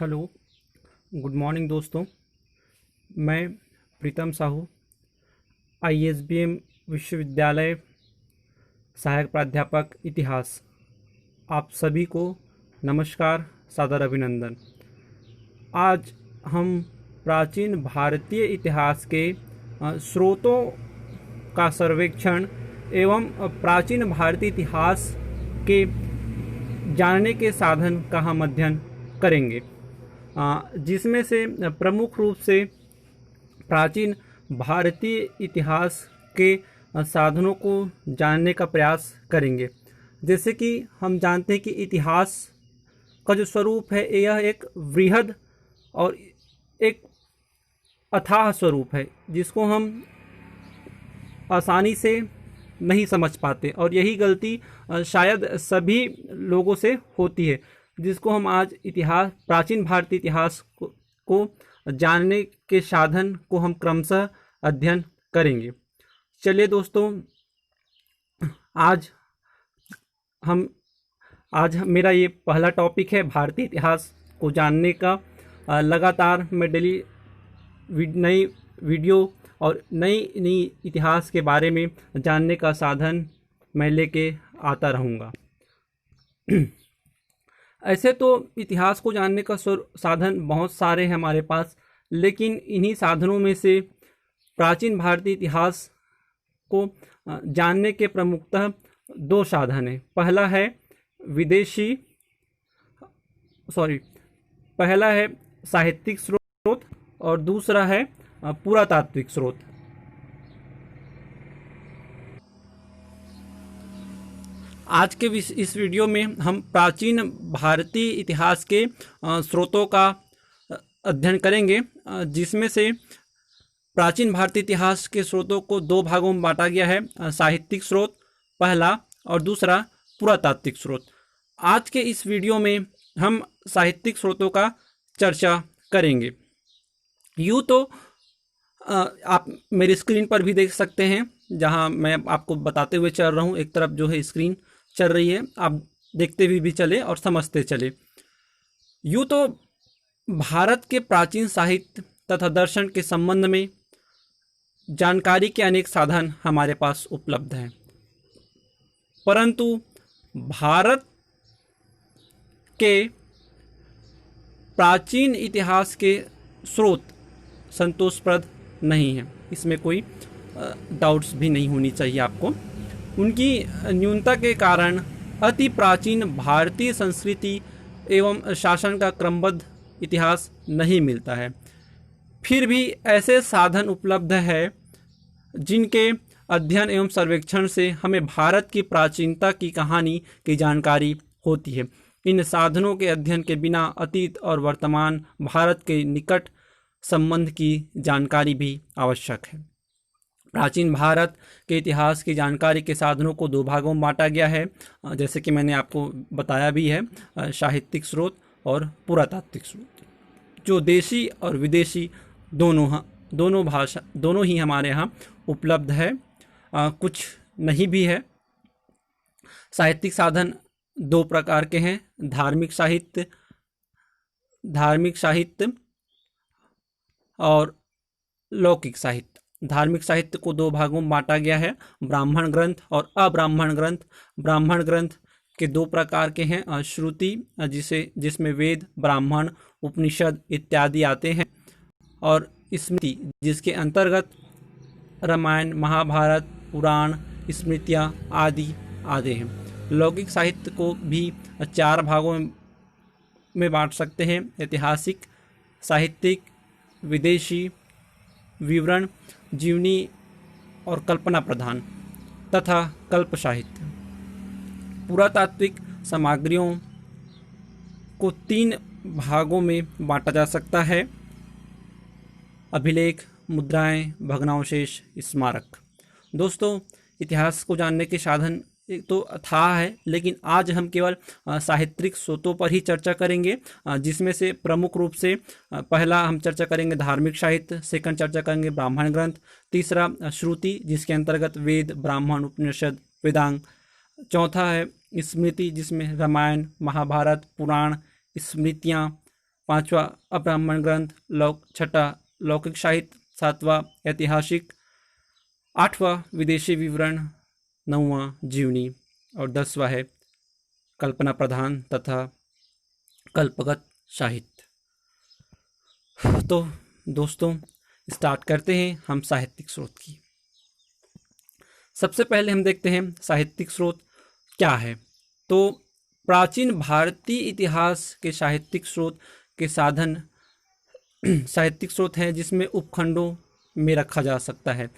Hello, good morning दोस्तों। मैं Pritam Sahu, ISBM विश्वविद्यालय सहायक प्राध्यापक इतिहास, आप सभी को नमस्कार, सादर अभिनंदन। आज हम प्राचीन भारतीय इतिहास के स्रोतों का सर्वेक्षण एवं प्राचीन भारतीय इतिहास के जानने के साधन का हम अध्ययन करेंगे, जिसमें से प्रमुख रूप से प्राचीन भारतीय इतिहास के साधनों को जानने का प्रयास करेंगे। जैसे कि हम जानते हैं कि इतिहास का जो स्वरूप है यह एक वृहद और एक अथाह स्वरूप है, जिसको हम आसानी से नहीं समझ पाते, और यही गलती शायद सभी लोगों से होती है, जिसको हम आज इतिहास, प्राचीन भारतीय इतिहास को जानने के साधन को हम क्रमशः अध्ययन करेंगे। चलिए दोस्तों, आज मेरा ये पहला टॉपिक है भारतीय इतिहास को जानने का। लगातार मैं डेली नई वीडियो और नई इतिहास के बारे में जानने का साधन मैं लेके आता रहूँगा। ऐसे तो इतिहास को जानने का साधन बहुत सारे हैं हमारे पास, लेकिन इन्हीं साधनों में से प्राचीन भारतीय इतिहास को जानने के प्रमुखतः दो साधन हैं। पहला है साहित्यिक स्रोत और दूसरा है पुरातात्विक स्रोत। आज के इस वीडियो में हम प्राचीन भारतीय इतिहास के स्रोतों का अध्ययन करेंगे, जिसमें से प्राचीन भारतीय इतिहास के स्रोतों को दो भागों में बांटा गया है, साहित्यिक स्रोत पहला और दूसरा पुरातात्विक स्रोत। आज के इस वीडियो में हम साहित्यिक स्रोतों का चर्चा करेंगे। यूँ तो आप मेरी स्क्रीन पर भी देख सकते हैं, जहां मैं आपको बताते हुए चल रहा हूं। एक तरफ जो है स्क्रीन चल रही है, आप देखते हुए भी चले और समझते चले। यूँ तो भारत के प्राचीन साहित्य तथा दर्शन के संबंध में जानकारी के अनेक साधन हमारे पास उपलब्ध हैं, परंतु भारत के प्राचीन इतिहास के स्रोत संतोषप्रद नहीं है। इसमें कोई डाउट्स भी नहीं होनी चाहिए आपको। उनकी न्यूनता के कारण अति प्राचीन भारतीय संस्कृति एवं शासन का क्रमबद्ध इतिहास नहीं मिलता है। फिर भी ऐसे साधन उपलब्ध है जिनके अध्ययन एवं सर्वेक्षण से हमें भारत की प्राचीनता की कहानी की जानकारी होती है। इन साधनों के अध्ययन के बिना अतीत और वर्तमान भारत के निकट संबंध की जानकारी भी आवश्यक है। प्राचीन भारत के इतिहास की जानकारी के साधनों को दो भागों में बांटा गया है, जैसे कि मैंने आपको बताया भी है, साहित्यिक स्रोत और पुरातात्विक स्रोत, जो देशी और विदेशी दोनों ही हमारे यहाँ उपलब्ध है। कुछ नहीं भी है। साहित्यिक साधन दो प्रकार के हैं, धार्मिक साहित्य और लौकिक साहित्य। धार्मिक साहित्य को दो भागों में बांटा गया है, ब्राह्मण ग्रंथ और अब्राह्मण ग्रंथ। ब्राह्मण ग्रंथ के दो प्रकार के हैं, श्रुति जिसमें वेद, ब्राह्मण, उपनिषद इत्यादि आते हैं, और स्मृति जिसके अंतर्गत रामायण, महाभारत, पुराण, स्मृतियाँ आदि आते हैं। लौकिक साहित्य को भी चार भागों में बांट सकते हैं, ऐतिहासिक, साहित्यिक, विदेशी, विवरण, जीवनी और कल्पना प्रधान तथा कल्प साहित्य। पुरातात्विक सामग्रियों को तीन भागों में बांटा जा सकता है, अभिलेख, मुद्राएं, भग्नावशेष, स्मारक। दोस्तों, इतिहास को जानने के साधन तो अथाह है, लेकिन आज हम केवल साहित्यिक स्रोतों पर ही चर्चा करेंगे, जिसमें से प्रमुख रूप से पहला हम चर्चा करेंगे धार्मिक साहित्य, सेकंड चर्चा करेंगे ब्राह्मण ग्रंथ, तीसरा श्रुति जिसके अंतर्गत वेद, ब्राह्मण, उपनिषद, वेदांग, चौथा है स्मृति जिसमें रामायण, महाभारत, पुराण, स्मृतियाँ पांचवा अब्राह्मण ग्रंथ, छठा लौकिक साहित्य, सातवां ऐतिहासिक, आठवां विदेशी विवरण, नौवां जीवनी और 10वां है कल्पना प्रधान तथा कल्पगत साहित्य। तो दोस्तों स्टार्ट करते हैं हम साहित्यिक स्रोत की। सबसे पहले हम देखते हैं साहित्यिक स्रोत क्या है। तो प्राचीन भारतीय इतिहास के साहित्यिक स्रोत के साधन साहित्यिक स्रोत हैं जिसमें उपखंडों में रखा जा सकता है।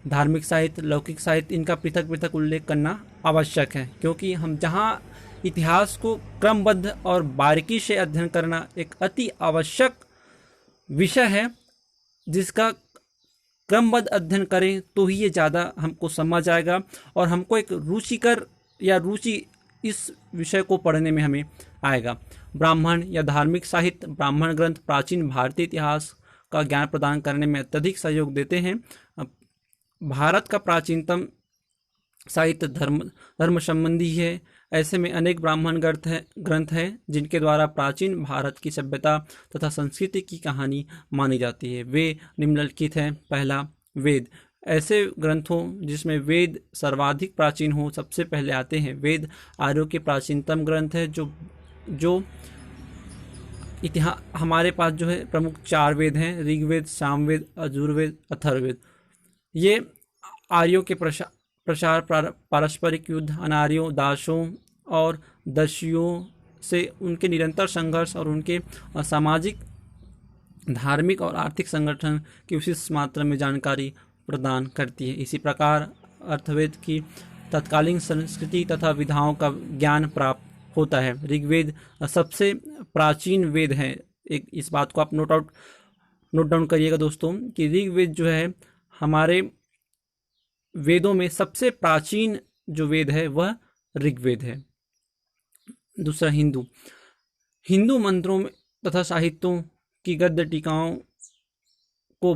धार्मिक साहित्य, लौकिक साहित्य, इनका पृथक पृथक उल्लेख करना आवश्यक है, क्योंकि हम जहाँ इतिहास को क्रमबद्ध और बारीकी से अध्ययन करना एक अति आवश्यक विषय है, जिसका क्रमबद्ध अध्ययन करें तो ही ये ज़्यादा हमको समझ आएगा और हमको एक रुचिकर या रुचि इस विषय को पढ़ने में हमें आएगा। ब्राह्मण या धार्मिक साहित्य, ब्राह्मण ग्रंथ प्राचीन भारतीय इतिहास का ज्ञान प्रदान करने में अत्यधिक सहयोग देते हैं। भारत का प्राचीनतम साहित्य धर्म संबंधी है। ऐसे में अनेक ब्राह्मण ग्रंथ हैं जिनके द्वारा प्राचीन भारत की सभ्यता तथा संस्कृति की कहानी मानी जाती है। वे निम्नलिखित हैं। पहला, वेद। ऐसे ग्रंथों जिसमें वेद सर्वाधिक प्राचीन हो, सबसे पहले आते हैं वेद। आर्यों के प्राचीनतम ग्रंथ है जो इतिहास हमारे पास जो है प्रमुख 4 वेद हैं, ऋग्वेद, सामवेद, यजुर्वेद, अथर्ववेद। ये आर्यों के प्रसार, पारस्परिक युद्ध, अनार्यों, दासों और दस्युओं से उनके निरंतर संघर्ष और उनके सामाजिक, धार्मिक और आर्थिक संगठन की विशिष्ट मात्रा में जानकारी प्रदान करती है। इसी प्रकार अर्थवेद की तत्कालीन संस्कृति तथा विधाओं का ज्ञान प्राप्त होता है। ऋग्वेद सबसे प्राचीन वेद है। इस बात को आप नोट डाउन करिएगा दोस्तों कि ऋग्वेद जो है हमारे वेदों में सबसे प्राचीन जो वेद है वह ऋग्वेद है। दूसरा, हिंदू मंत्रों में तथा साहित्यों की गद्य टीकाओं को